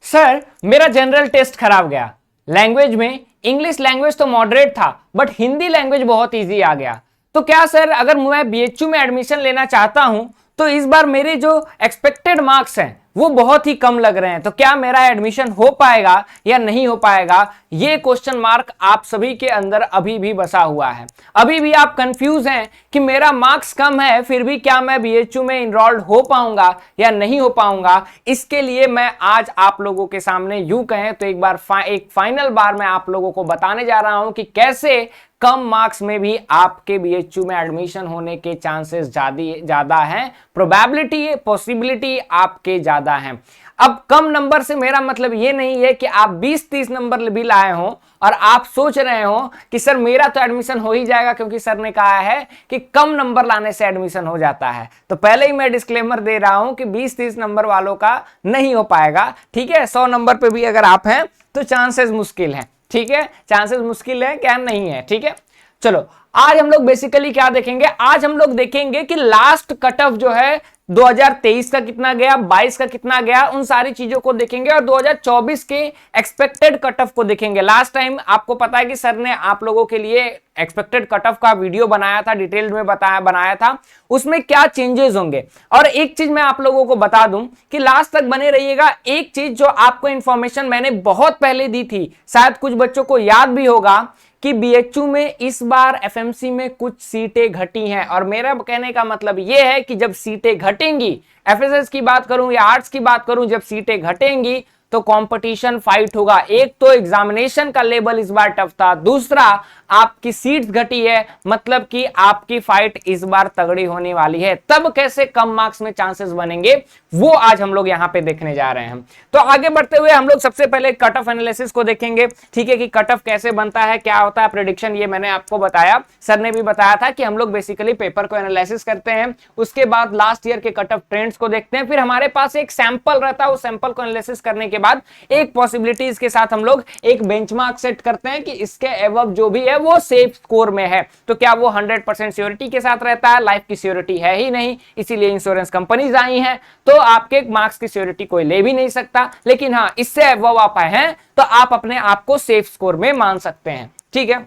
Sir मेरा general test खराब गया, लैंग्वेज में इंग्लिश लैंग्वेज तो मॉडरेट था बट हिंदी लैंग्वेज बहुत इजी आ गया। तो क्या सर अगर मैं बीएचयू में एडमिशन लेना चाहता हूं तो इस बार मेरे जो एक्सपेक्टेड मार्क्स हैं वो बहुत ही कम लग रहे हैं, तो क्या मेरा एडमिशन हो पाएगा या नहीं हो पाएगा, ये क्वेश्चन मार्क आप सभी के अंदर अभी भी बसा हुआ है। अभी भी आप कंफ्यूज हैं कि मेरा मार्क्स कम है फिर भी क्या मैं बीएचयू में इनरोल्ड हो पाऊंगा या नहीं हो पाऊंगा। इसके लिए मैं आज आप लोगों के सामने यूं कहें तो एक फाइनल बार मैं आप लोगों को बताने जा रहा हूं कि कैसे कम मार्क्स में भी आपके बीएचयू में एडमिशन होने के चांसेस ज्यादा हैं, प्रोबेबिलिटी पॉसिबिलिटी आपके ज्यादा हैं। अब कम नंबर से मेरा मतलब ये नहीं है कि आप 20-30 नंबर भी लाए हो और आप सोच रहे हो कि सर मेरा तो एडमिशन हो ही जाएगा क्योंकि सर ने कहा है कि कम नंबर लाने से एडमिशन हो जाता है। तो पहले ही मैं डिस्क्लेमर दे रहा हूं कि 20-30 नंबर वालों का नहीं हो पाएगा, ठीक है। 100 नंबर पे भी अगर आप हैं तो चांसेस मुश्किल है, ठीक है, चांसेस मुश्किल है, क्या नहीं है, ठीक है। चलो आज हम लोग बेसिकली क्या देखेंगे, आज हम लोग देखेंगे कि लास्ट कट ऑफ जो है 2023 का कितना गया, 22 का कितना गया, उन सारी चीजों को देखेंगे और 2024 के एक्सपेक्टेड कट ऑफ को देखेंगे। लास्ट टाइम आपको पता है कि सर ने आप लोगों के लिए एक्सपेक्टेड कट ऑफ का वीडियो बनाया था, डिटेल में बनाया था, उसमें क्या चेंजेस होंगे। और एक चीज मैं आप लोगों को बता दूं कि लास्ट तक बने रहिएगा। एक चीज जो आपको इंफॉर्मेशन मैंने बहुत पहले दी थी, शायद कुछ बच्चों को याद भी होगा कि बीएचयू में इस बार एफएमसी में कुछ सीटें घटी हैं। और मेरा कहने का मतलब यह है कि जब सीटें घटेंगी, एफएसएस की बात करूं या आर्ट्स की बात करूं, जब सीटें घटेंगी तो कंपटीशन फाइट होगा। एक तो एग्जामिनेशन का लेवल इस बार टफ था, दूसरा आपकी सीट्स घटी है, मतलब कि आपकी फाइट इस बार तगड़ी होने वाली है। तब कैसे कम मार्क्स में चांसेस बनेंगे वो आज हम लोग यहां पे देखने जा रहे हैं। तो आगे बढ़ते हुए हम लोग सबसे पहले कट ऑफ एनालिसिस को देखेंगे, ठीक है, कि कट ऑफ कैसे बनता है, क्या होता है प्रेडिक्शन, ये मैंने आपको बताया, सर ने भी बताया था कि हम लोग बेसिकली पेपर को एनालिसिस करते हैं, उसके बाद लास्ट ईयर के कट ऑफ ट्रेंड्स को देखते हैं, फिर हमारे पास एक सैंपल रहता है, उस सैंपल को एनालिसिस करने के बाद एक पॉसिबिलिटीज के साथ हम लोग एक बेंचमार्क सेट करते हैं कि इसके एबव जो भी है वो सेफ स्कोर में है। तो क्या वो 100% श्योरिटी के साथ रहता है, लाइफ की श्योरिटी है ही नहीं, इसीलिए इंश्योरेंस कंपनीज आई हैं, तो आपके मार्क्स की श्योरिटी कोई ले भी नहीं सकता। लेकिन हाँ, इससे एबव आप आए हैं तो आप अपने आप को सेफ स्कोर में मान सकते हैं, ठीक है।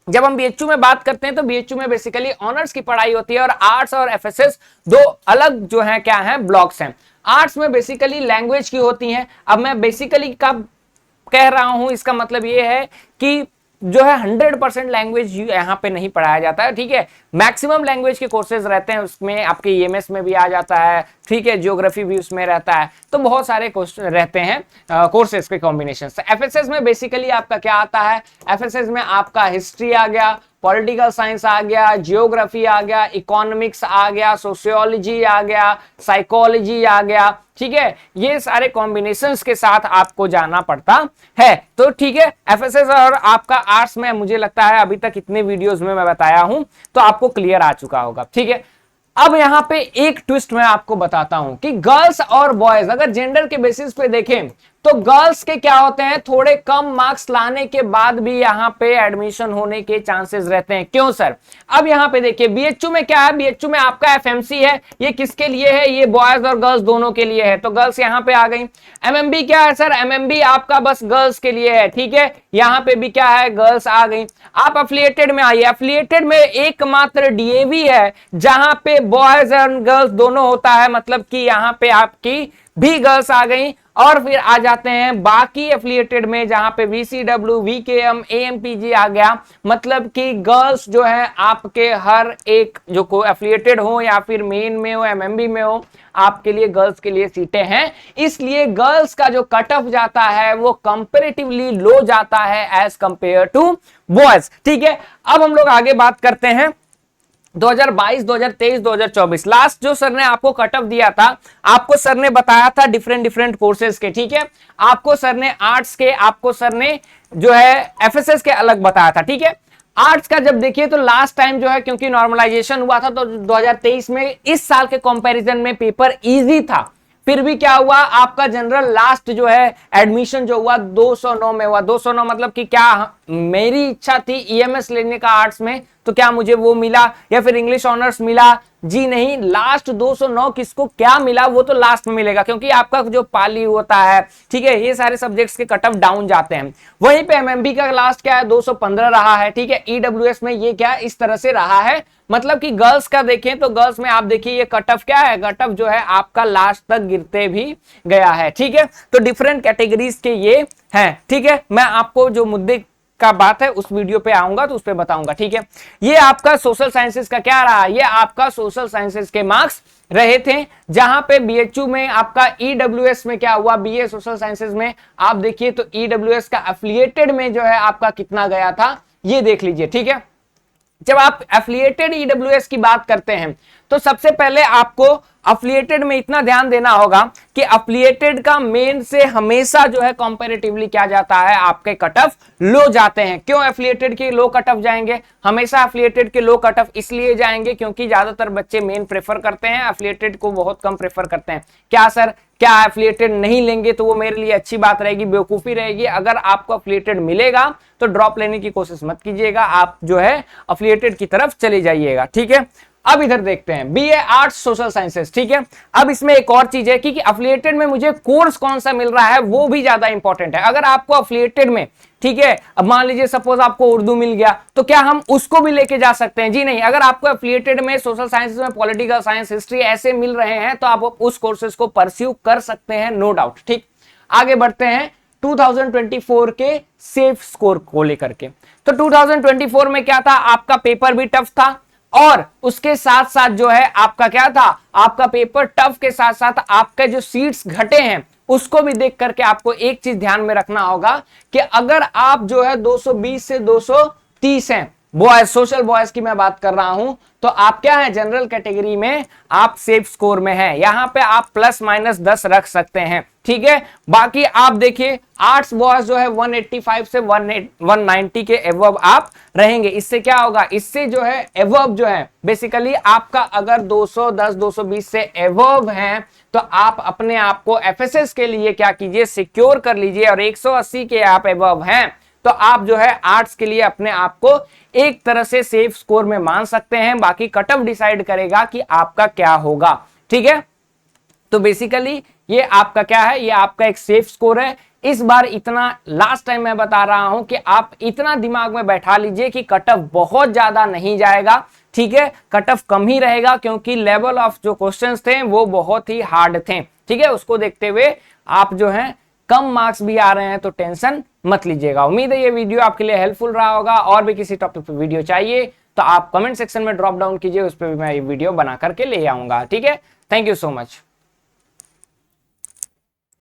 जब हम बीएचयू में बात करते हैं तो बीएचयू में बेसिकली ऑनर्स की पढ़ाई होती है और आर्ट्स और एफएसएस दो अलग जो है क्या है ब्लॉक्स हैं। आर्ट्स में बेसिकली लैंग्वेज की होती हैं। अब मैं बेसिकली कब कह रहा हूं, इसका मतलब ये है कि जो है 100% लैंग्वेज यहाँ पे नहीं पढ़ाया जाता है, ठीक है। मैक्सिमम लैंग्वेज के कोर्सेज रहते हैं, उसमें आपके ईएमएस में भी आ जाता है, ठीक है, ज्योग्राफी भी उसमें रहता है, तो बहुत सारे रहते हैं कोर्सेज के कॉम्बिनेशन। एफएसएस में बेसिकली आपका क्या आता है, एफएसएस में आपका हिस्ट्री आ गया, पॉलिटिकल साइंस आ गया, जियोग्राफी आ गया, इकोनॉमिक्स आ गया, सोशियोलॉजी आ गया, साइकोलॉजी आ गया, ठीक है। ये सारे कॉम्बिनेशंस के साथ आपको जाना पड़ता है, तो ठीक है। एफएसएस और आपका आर्ट्स में मुझे लगता है अभी तक इतने वीडियोस में मैं बताया हूं तो आपको क्लियर आ चुका होगा, ठीक है। अब यहां पे एक ट्विस्ट मैं आपको बताता हूं कि गर्ल्स और बॉयज अगर जेंडर के बेसिस पे देखें तो गर्ल्स के क्या होते हैं, थोड़े कम मार्क्स लाने के बाद भी यहां पे एडमिशन होने के चांसेस रहते हैं। क्यों सर? अब यहां पे देखिए बीएचयू में क्या है, बीएचयू में आपका एफएमसी है, ये किसके लिए है, ये बॉयज और गर्ल्स दोनों के लिए है, तो गर्ल्स यहां पे आ गई। एमएमबी क्या है सर, एमएमबी आपका बस गर्ल्स के लिए है, ठीक है, यहां पे भी क्या है, गर्ल्स आ गई। आप एफिलिएटेड में आइए, एफिलिएटेड में एकमात्र डीएवी है जहां पे बॉयज एंड गर्ल्स दोनों होता है, मतलब कि यहां पे आपकी भी गर्ल्स आ गई। और फिर आ जाते हैं बाकी एफिलिएटेड में जहां पे वीसीडब्ल्यू, वीकेएम, एएमपीजी आ गया, मतलब कि गर्ल्स जो है आपके हर एक जो को एफिलिएटेड हो या फिर मेन में हो, एमएमबी में हो, आपके लिए गर्ल्स के लिए सीटें हैं। इसलिए गर्ल्स का जो कट ऑफ जाता है वो कंपैरेटिवली लो जाता है एज कंपेयर टू बॉयज, ठीक है। अब हम लोग आगे बात करते हैं 2022, 2023, 2024 लास्ट जो सर ने आपको कट ऑफ दिया था, आपको सर ने बताया था डिफरेंट कोर्सेज के, ठीक है। आपको सर ने आर्ट्स के, आपको सर ने जो है एफएसएस के अलग बताया था, ठीक है। आर्ट्स का जब देखिए तो लास्ट टाइम जो है क्योंकि नॉर्मलाइजेशन हुआ था तो 2023 में इस साल के कंपैरिजन में पेपर इजी था, फिर भी क्या हुआ आपका जनरल लास्ट जो है एडमिशन जो हुआ 209 में हुआ। 209 मतलब कि क्या, मेरी इच्छा थी ईएमएस लेने का आर्ट्स में तो क्या मुझे वो मिला, या फिर इंग्लिश ऑनर्स मिला जी नहीं, लास्ट 209 किसको क्या मिला वो तो लास्ट में मिलेगा, क्योंकि आपका जो पाली होता है, ठीक है, ये सारे सब्जेक्ट्स के कट ऑफ डाउन जाते हैं। वहीं पे एमएमबी का लास्ट क्या है, 215 रहा है, ठीक है। ईडब्ल्यूएस में ये क्या इस तरह से रहा है, मतलब कि गर्ल्स का देखें तो गर्ल्स में आप देखिए ये कट ऑफ क्या है, कट ऑफ जो है आपका लास्ट तक गिरते भी गया है, ठीक है। तो डिफरेंट कैटेगरीज के ये हैं, ठीक है। मैं आपको जो मुद्दे का बात है उस वीडियो पे आऊंगा तो उस पे बताऊंगा, ठीक है। ये आपका सोशल साइंसेस का क्या रहा, ये आपका सोशल साइंसेस के मार्क्स रहे थे, जहां पे बीएचयू में आपका ईडब्ल्यूएस में क्या हुआ, बीए सोशल साइंसेस में आप देखिए तो ईडब्ल्यूएस का एफिलिएटेड में जो है आपका कितना गया था ये देख लीजिए, ठीक है। जब आप एफिलिएटेड ईडब्ल्यूएस की बात करते हैं तो सबसे पहले आपको एफिलिएटेड में इतना ध्यान देना होगा कि एफिलिएटेड का मेन से हमेशा जो है कंपैरेटिवली क्या जाता है, आपके कट ऑफ लो जाते हैं। क्यों एफिलिएटेड के लो कट ऑफ जाएंगे, हमेशा एफिलिएटेड के लो कट ऑफ इसलिए जाएंगे क्योंकि ज्यादातर बच्चे मेन प्रेफर करते हैं, एफिलिएटेड को बहुत कम प्रेफर करते हैं। क्या सर, क्या एफिलिएटेड नहीं लेंगे तो वो मेरे लिए अच्छी बात रहेगी, बेवकूफी रहेगी। अगर आपको एफिलिएटेड मिलेगा तो ड्रॉप लेने की कोशिश मत कीजिएगा, आप जो है एफिलिएटेड की तरफ चले जाइएगा, ठीक है। अब इधर देखते हैं बीए आर्ट्स सोशल साइंसेस, ठीक है। अब इसमें एक और चीज है कि एफिलिएटेड में मुझे कोर्स कौन सा मिल रहा है वो भी ज्यादा इंपॉर्टेंट है। अगर आपको एफिलिएटेड में, ठीक है, अब मान लीजिए सपोज आपको उर्दू मिल गया तो क्या हम उसको भी लेके जा सकते हैं, जी नहीं। अगर आपको एफिलिएटेड में सोशल साइंसेस में पॉलिटिकल साइंस, हिस्ट्री ऐसे मिल रहे हैं तो आप उस कोर्सेज को परस्यू कर सकते हैं, नो डाउट, ठीक। आगे बढ़ते हैं 2024 के सेफ स्कोर को लेकर के। तो 2024 में क्या था, आपका पेपर भी टफ था और उसके साथ साथ जो है आपका क्या था, आपका पेपर टफ के साथ साथ आपके जो सीट्स घटे हैं उसको भी देख करके आपको एक चीज ध्यान में रखना होगा कि अगर आप जो है 220 से 230 हैं, बॉयज, सोशल बॉयज की मैं बात कर रहा हूं, तो आप क्या है, जनरल कैटेगरी में आप सेफ स्कोर में हैं, यहां पे आप प्लस माइनस 10 रख सकते हैं, ठीक है। बाकी आप देखिए आर्ट्स बॉयज जो है 185 से 190 के एवब आप रहेंगे। इससे क्या होगा, इससे जो है एवब जो है बेसिकली आपका अगर 210 220 से एवब हैं तो आप अपने आप को एफएसएस के लिए क्या कीजिए, सिक्योर कर लीजिए। और 180 के आप एवब हैं तो आप जो है आर्ट्स के लिए अपने आप को एक तरह से सेफ स्कोर में मान सकते हैं। बाकी कट ऑफ डिसाइड करेगा कि आपका क्या होगा, ठीक है। तो बेसिकली ये आपका क्या है, ये आपका एक सेफ स्कोर है। इस बार इतना लास्ट टाइम मैं बता रहा हूं कि आप इतना दिमाग में बैठा लीजिए कि कट ऑफ बहुत ज्यादा नहीं जाएगा, ठीक है, कट ऑफ कम ही रहेगा क्योंकि लेवल ऑफ जो क्वेश्चंस थे वो बहुत ही हार्ड थे, ठीक है। उसको देखते हुए आप जो है कम मार्क्स भी आ रहे हैं तो टेंशन मत लीजिएगा। उम्मीद है ये वीडियो आपके लिए हेल्पफुल रहा होगा। और भी किसी टॉपिक पे वीडियो चाहिए तो आप कमेंट सेक्शन में ड्रॉप डाउन कीजिए, उस पर भी मैं ये वीडियो बना करके ले आऊंगा, ठीक है। Thank you so much.